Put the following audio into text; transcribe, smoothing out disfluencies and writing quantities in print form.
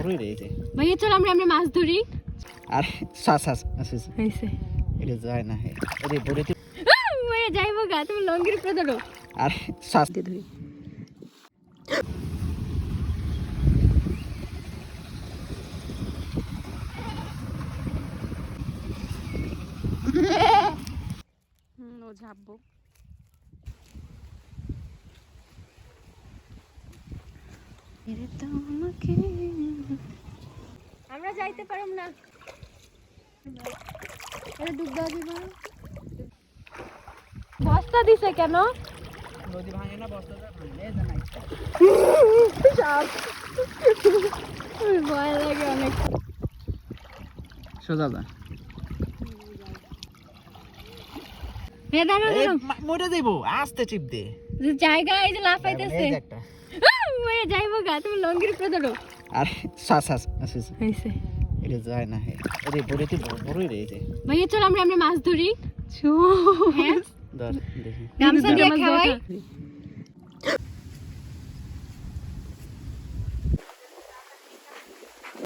বড়ই রয়েছে ভাইয়া চল আমরা মাছ ধরি। আর শ্বাস হইছে এটা যায় না হে আরে বড়িতে ভাইয়া যাইবো গা, তুমি লঙ্গির উপরে ধরো। আর শ্বাস দিয়ে ধরি। ও ঝাপবো। আমরা যাইতে পারম না, ডুববা দিব। বস্তা দিছে কেন? নদী ভাঙে না বস্তাটা ভাঙে জানাই ভয় লাগে অনেক। সোজা যা মরে যাইবো আস্তে চিপ দে জায়গা এই যে লাফাইতেছে। একটা ভাইয়া যাইবো গা, তুমি লঙ্গির উপরে ধরো। আর শ্বাস হইছে এটা যায় না হে আরে বড়িতে বড়ই রয়েছে ভাইয়া চল আমরা মাছ ধরি। ধর দেখি গামছা দিয়ে খাওয়াই।